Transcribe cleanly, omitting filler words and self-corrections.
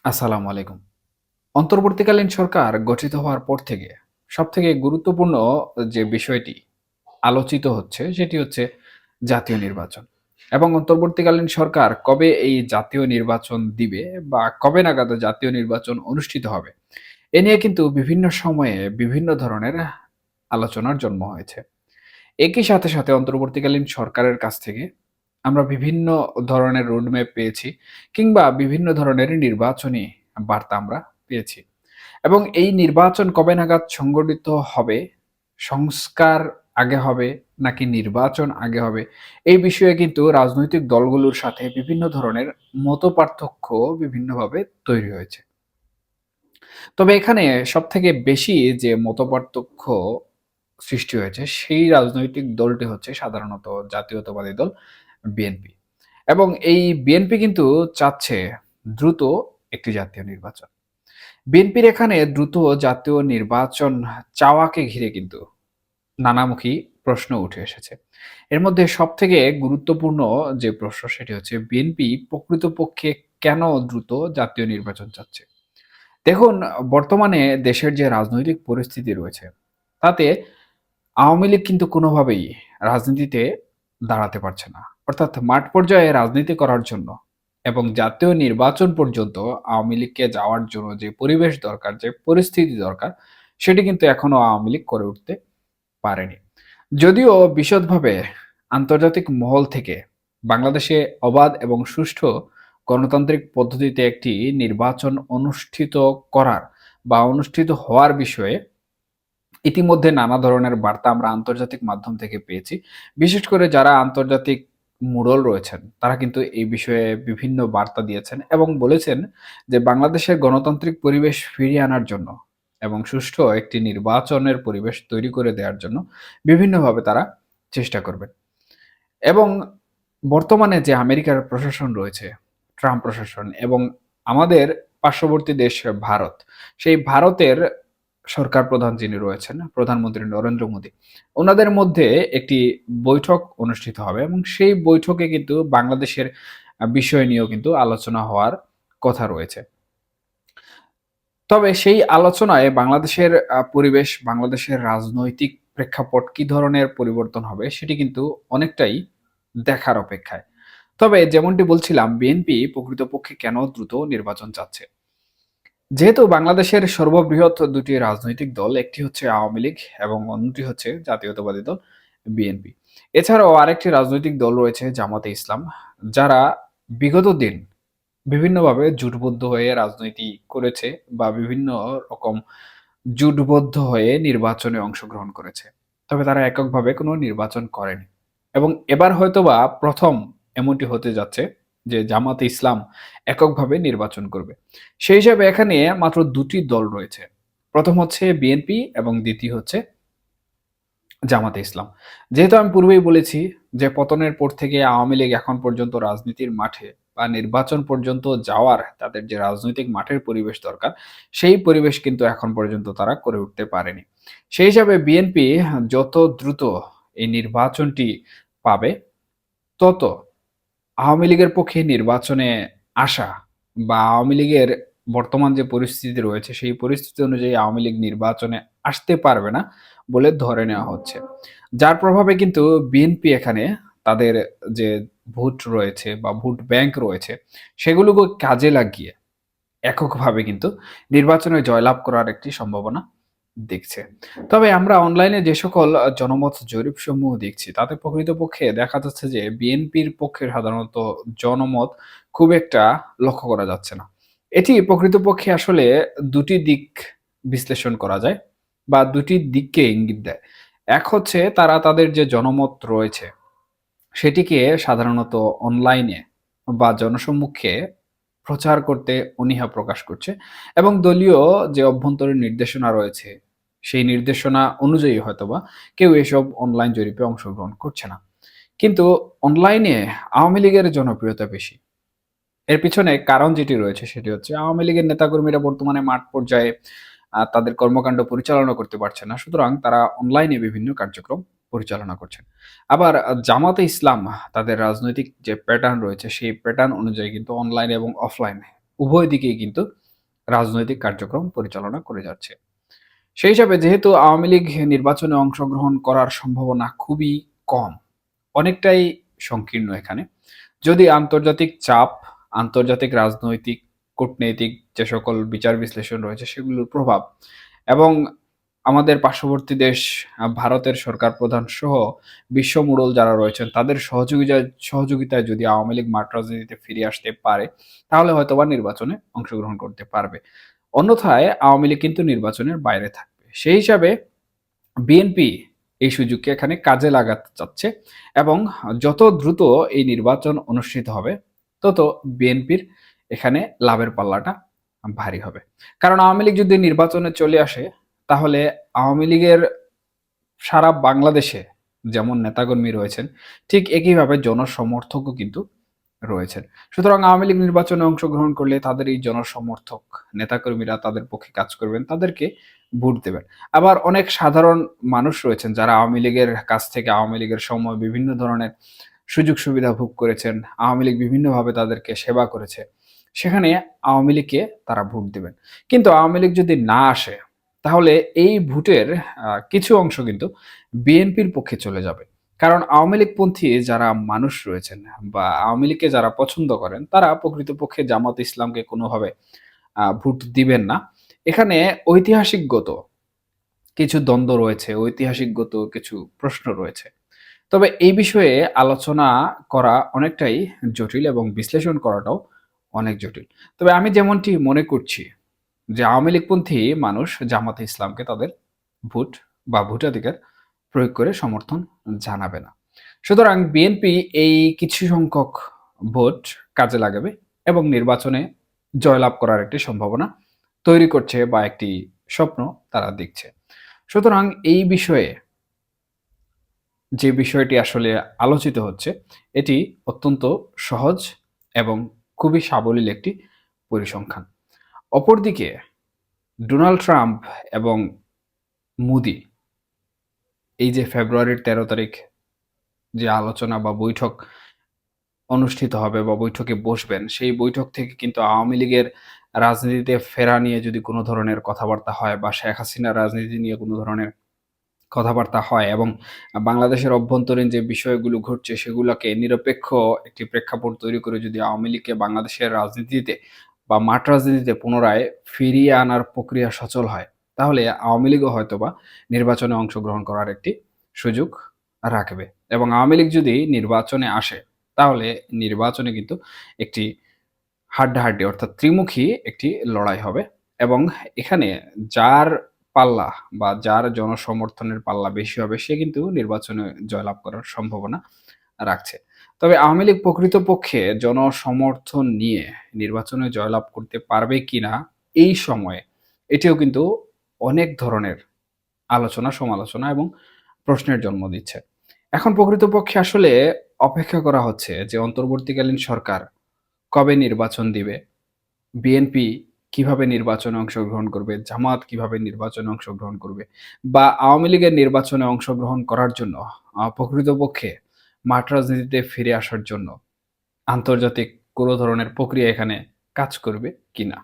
আসসালামু আলাইকুম। অন্তর্বর্তীকালীন সরকার গঠিত হওয়ার পর থেকে সবথেকে গুরুত্বপূর্ণ যে বিষয়টি আলোচিত হচ্ছে সেটি হচ্ছে জাতীয় নির্বাচন। এবং অন্তর্বর্তীকালীন সরকার কবে এই জাতীয় নির্বাচন দিবে বা কবে নাগাদ জাতীয় নির্বাচন অনুষ্ঠিত হবে? এ নিয়ে কিন্তু বিভিন্ন সময়ে বিভিন্ন ধরনের আলোচনার জন্ম হয়েছে। একই সাথে অন্তর্বর্তীকালীন সরকারের কাছ থেকে আমরা বিভিন্ন ধরনের রোডম্যাপ পেয়েছি কিংবা বিভিন্ন ধরনের নির্বাচনী বার্তা আমরা পেয়েছি। এবং এই নির্বাচন কবে নাগাদ সংগঠিত হবে, সংস্কার আগে হবে নাকি নির্বাচন আগে হবে, এই বিষয়ে কিন্তু রাজনৈতিক দলগুলোর সাথে বিভিন্ন ধরনের মতপার্থক্য বিভিন্নভাবে তৈরি হয়েছে। তবে এখানে সবথেকে বেশি যে মতপার্থক্য সৃষ্টি হয়েছে, সেই রাজনৈতিক দলটি হচ্ছে সাধারণত জাতীয়তাবাদী দল বিএনপি। এবং এই বিএনপি কিন্তু চাচ্ছে দ্রুত একটি জাতীয় নির্বাচন। বিএনপির এখানে দ্রুত জাতীয় নির্বাচন চাওয়াকে ঘিরে কিন্তু নানামুখী প্রশ্ন উঠে এসেছে। এর মধ্যে সবথেকে গুরুত্বপূর্ণ যে প্রশ্ন সেটি হচ্ছে বিএনপি প্রকৃতপক্ষে কেন দ্রুত জাতীয় নির্বাচন চাচ্ছে? দেখুন, বর্তমানে দেশের যে রাজনৈতিক পরিস্থিতি রয়েছে, তাতে আওয়ামী লীগ কিন্তু কোনোভাবেই রাজনীতিতে দাঁড়াতে পারছে না। অর্থাৎ মাঠ পর্যায়ে রাজনীতি করার জন্য এবং জাতীয় নির্বাচন পর্যন্ত আওয়ামী লীগকে যাওয়ার জন্য যে পরিবেশ দরকার, যে পরিস্থিতি দরকার, সেটি কিন্তু এখনো আওয়ামী লীগ করে উঠতে পারেনি। যদিও বিশদভাবে আন্তর্জাতিক মহল থেকে বাংলাদেশে অবাধ এবং সুষ্ঠু গণতান্ত্রিক পদ্ধতিতে একটি নির্বাচন অনুষ্ঠিত করার বা অনুষ্ঠিত হওয়ার বিষয়ে ইতিমধ্যে নানা ধরনের বার্তা আমরা আন্তর্জাতিক মাধ্যম থেকে পেয়েছি। বিশেষ করে যারা আন্তর্জাতিক মুরল রয়েছেন, তারা কিন্তু এই বিষয়ে বিভিন্ন বার্তা দিয়েছেন এবং বলেছেন যে বাংলাদেশের গণতান্ত্রিক পরিবেশ ফিরিয়ে আনার জন্য এবং সুষ্ঠু একটি নির্বাচনের পরিবেশ তৈরি করে দেওয়ার জন্য বিভিন্নভাবে তারা চেষ্টা করবেন। এবং বর্তমানে যে আমেরিকার প্রশাসন রয়েছে, ট্রাম্প প্রশাসন এবং আমাদের পার্শ্ববর্তী দেশ ভারত, সেই ভারতের সরকার প্রধান যিনি রয়েছেন, প্রধানমন্ত্রী নরেন্দ্র মোদী, উনাদের মধ্যে একটি বৈঠক অনুষ্ঠিত হবে এবং সেই বৈঠকে কিন্তু বাংলাদেশের বিষয় নিয়েও কিন্তু আলোচনা হওয়ার কথা রয়েছে। তবে সেই আলোচনায় বাংলাদেশের পরিবেশ, বাংলাদেশের রাজনৈতিক প্রেক্ষাপট কি ধরনের পরিবর্তন হবে সেটি কিন্তু অনেকটাই দেখার অপেক্ষায়। তবে যেমনটি বলছিলাম, বিএনপি প্রকৃতপক্ষে কেন দ্রুত নির্বাচন চাচ্ছে? যেহেতু বাংলাদেশের সর্ববৃহৎ দুটি রাজনৈতিক দল, একটি হচ্ছে আওয়ামী লীগ এবং অন্যটি হচ্ছে জাতীয়তাবাদী দল বিএনপি। এছাড়াও আরেকটি রাজনৈতিক দল রয়েছে জামাতে ইসলাম, যারা বিগত দিন বিভিন্নভাবে জোটবদ্ধ হয়ে রাজনীতি করেছে বা বিভিন্ন রকম জোটবদ্ধ হয়ে নির্বাচনে অংশগ্রহণ করেছে। তবে তারা এককভাবে কোনো নির্বাচন করেনি। এবং এবার হয়তোবা ১ম এমনটি হতে যাচ্ছে যে জামাতে ইসলাম এককভাবে নির্বাচন করবে। সেই হিসাবে এখানে মাত্র ২ টি দল রয়েছে। ১ম হচ্ছে বিএনপি এবং দ্বিতীয় হচ্ছে জামাতে ইসলাম। যেহেতু আমি পূর্বেই বলেছি যে পতনের পর থেকে আওয়ামী লীগ এখন পর্যন্ত রাজনীতির মাঠে বা নির্বাচন পর্যন্ত যাওয়ার তাদের যে রাজনৈতিক মাঠের পরিবেশ দরকার, সেই পরিবেশ কিন্তু এখন পর্যন্ত তারা করে উঠতে পারেনি। সেই হিসাবে বিএনপি যত দ্রুত এই নির্বাচনটি পাবে, তত আওয়ামী লীগের পক্ষে নির্বাচনে আসা বা আওয়ামী লীগের বর্তমান যে পরিস্থিতি রয়েছে, সেই পরিস্থিতি অনুযায়ী আওয়ামী লীগ নির্বাচনে আসতে পারবে না বলে ধরে নেওয়া হচ্ছে। যার প্রভাবে কিন্তু বিএনপি এখানে তাদের যে ভোট রয়েছে বা ভোট ব্যাংক রয়েছে, সেগুলোকে কাজে লাগিয়ে এককভাবে কিন্তু নির্বাচনে জয়লাভ করার একটি সম্ভাবনা দেখছে। তবে আমরা অনলাইনে যে সকল জনমত জরিপসমূহ দেখছি, তাতে প্রকৃতপক্ষে দেখা যাচ্ছে যে বিএনপির পক্ষে সাধারণত জনমত খুব একটা লক্ষ্য করা যাচ্ছে না। এটি প্রকৃতপক্ষে আসলে ২ টি দিক বিশ্লেষণ করা যায় বা ২ টি দিককে ইঙ্গিত দেয়। এক হচ্ছে তারা তাদের যে জনমত রয়েছে, সেটিকে সাধারণত অনলাইনে বা জনসম্মুখে প্রচার করতে অনীহা প্রকাশ করছে এবং দলীয় যে অভ্যন্তরীণ নির্দেশনা রয়েছে, সেই নির্দেশনা অনুযায়ী হয়তোবা কেউ এসব অনলাইন জরিপে অংশগ্রহণ করছে না। কিন্তু অনলাইনে আওয়ামী লীগের জনপ্রিয়তা বেশি। এর পিছনে কারণ যেটি রয়েছে সেটি হচ্ছে আওয়ামী লীগের নেতাকর্মীরা বর্তমানে মাঠ পর্যায়ে তাদের কর্মকাণ্ড পরিচালনা করতে পারছে না। সুতরাং তারা অনলাইনে বিভিন্ন কার্যক্রম পরিচালনা করছেন। আবার জামাতে ইসলাম তাদের রাজনৈতিক যে প্যাটার্ন রয়েছে সেই প্যাটার্ন অনুযায়ী কিন্তু অনলাইন এবং অফলাইন উভয় দিকেই কিন্তু রাজনৈতিক কার্যক্রম পরিচালনা করে যাচ্ছে। সেই হিসাবে যেহেতু আওয়ামী লীগ নির্বাচনে অংশগ্রহণ করার সম্ভাবনা খুবই কম, অনেকটাই সংকীর্ণ এখানে। যদি আন্তর্জাতিক চাপ, আন্তর্জাতিক রাজনৈতিক, কূটনৈতিক যে সকল বিচার বিশ্লেষণ রয়েছে সেগুলোর প্রভাব এবং আমাদের পার্শ্ববর্তী দেশ ভারতের সরকার প্রধান সহ বিশ্ব মোড়ল যারা রয়েছেন তাদের সহযোগিতায় যদি আওয়ামী লীগ মাঠ রাজনীতিতে ফিরে আসতে পারে, তাহলে হয়তোবা নির্বাচনে অংশগ্রহণ করতে পারবে। অন্যথায় আওয়ামী লীগ কিন্তু নির্বাচনের বাইরে থাকবে। সেই হিসাবে বিএনপি এই সুযোগকে এখানে কাজে লাগাতে চাচ্ছে এবং যত দ্রুত এই নির্বাচন অনুষ্ঠিত হবে, তত বিএনপির এখানে লাভের পাল্লাটা ভারী হবে। কারণ আওয়ামী লীগ যদি নির্বাচনে চলে আসে, তাহলে আওয়ামী লীগের সারা বাংলাদেশে যেমন নেতাকর্মী রয়েছেন, ঠিক একইভাবে জনসমর্থকও কিন্তু রয়েছেন। সুতরাং আওয়ামী লীগ নির্বাচনে অংশগ্রহণ করলে তাদের এই জনসমর্থক নেতাকর্মীরা তাদের পক্ষে কাজ করবেন, তাদেরকে ভোট দেবেন। আবার অনেক সাধারণ মানুষ রয়েছেন যারা আওয়ামী লীগের কাছ থেকে আওয়ামী লীগের সময় বিভিন্ন ধরনের সুযোগ সুবিধা ভোগ করেছেন, আওয়ামী লীগ বিভিন্নভাবে তাদেরকে সেবা করেছে। সেখানে আওয়ামী লীগকে তারা ভোট দেবেন। কিন্তু আওয়ামী লীগ যদি না আসে, তাহলে এই ভোটের কিছু অংশ কিন্তু বিএনপির পক্ষে চলে যাবে। কারণ আওয়ামী লীগপন্থী যারা মানুষ রয়েছেন বা আওয়ামী লীগকে যারা পছন্দ করেন, তারা প্রকৃতপক্ষে জামাত ইসলামকে কোনোভাবে ভোট দিবেন না। এখানে ঐতিহাসিকগত কিছু দ্বন্দ্ব রয়েছে, ঐতিহাসিকগত কিছু প্রশ্ন রয়েছে। তবে এই বিষয়ে আলোচনা করা অনেকটাই জটিল এবং বিশ্লেষণ করাটাও অনেক জটিল। তবে আমি যেমনটি মনে করছি যে আওয়ামী লীগপন্থী মানুষ জামাতে ইসলামকে তাদের ভোট বা ভোটাধিকার প্রয়োগ করে সমর্থন জানাবে না। সুতরাং বিএনপি এই কিছু সংখ্যক ভোট কাজে লাগাবে এবং নির্বাচনে জয়লাভ করার একটি সম্ভাবনা তৈরি করছে বা একটি স্বপ্ন তারা দেখছে। সুতরাং এই বিষয়ে যে বিষয়টি আসলে আলোচিত হচ্ছে, এটি অত্যন্ত সহজ এবং খুবই সাবলীল একটি পরিসংখ্যান। অপরদিকে ডোনাল্ড ট্রাম্প এবং মোদি এই যে ফেব্রুয়ারির ১৩ তারিখ যে আলোচনা বা বৈঠক অনুষ্ঠিত হবে বা বৈঠকে বসবেন, সেই বৈঠক থেকে কিন্তু আওয়ামী লীগের রাজনীতিতে ফেরা নিয়ে যদি কোনো ধরনের কথাবার্তা হয় বা শেখ হাসিনার রাজনীতি নিয়ে কোনো ধরনের কথাবার্তা হয় এবং বাংলাদেশের অভ্যন্তরীণ যে বিষয়গুলো ঘটছে সেগুলোকে নিরপেক্ষ একটি প্রেক্ষাপট তৈরি করে যদি আওয়ামী লীগকে বাংলাদেশের রাজনীতিতে বা মাঠ রাজনীতিতে পুনরায় ফিরিয়ে আনার প্রক্রিয়া সচল হয়, তাহলে আওয়ামী লীগও হয়তোবা নির্বাচনে অংশগ্রহণ করার একটি সুযোগ রাখবে। এবং আওয়ামী লীগ যদি নির্বাচনে আসে, তাহলে নির্বাচনে কিন্তু একটি হাড্ডাহাড্ডি অর্থাৎ ত্রিমুখী একটি লড়াই হবে এবং এখানে যার পাল্লা বা যার জনসমর্থনের পাল্লা বেশি হবে সে কিন্তু নির্বাচনে জয়লাভ করার সম্ভাবনা রাখছে। তবে আওয়ামী লীগ প্রকৃতপক্ষে জনসমর্থন নিয়ে নির্বাচনে জয়লাভ করতে পারবে কিনা এই সময়ে, এটিও কিন্তু অনেক ধরনের আলোচনা, সমালোচনা এবং প্রশ্নের জন্ম দিচ্ছে। এখন প্রকৃতপক্ষে আসলে অপেক্ষা করা হচ্ছে যে অন্তর্বর্তীকালীন সরকার কবে নির্বাচন দিবে, বিএনপি কিভাবে নির্বাচনে অংশগ্রহণ করবে, জামাত কিভাবে নির্বাচনে অংশগ্রহণ করবে বা আওয়ামী লীগের নির্বাচনে অংশগ্রহণ করার জন্য প্রকৃতপক্ষে মাঠ রাজনীতিতে ফিরে আসার জন্য আন্তর্জাতিক কোনো ধরনের প্রক্রিয়া এখানে কাজ করবে কিনা।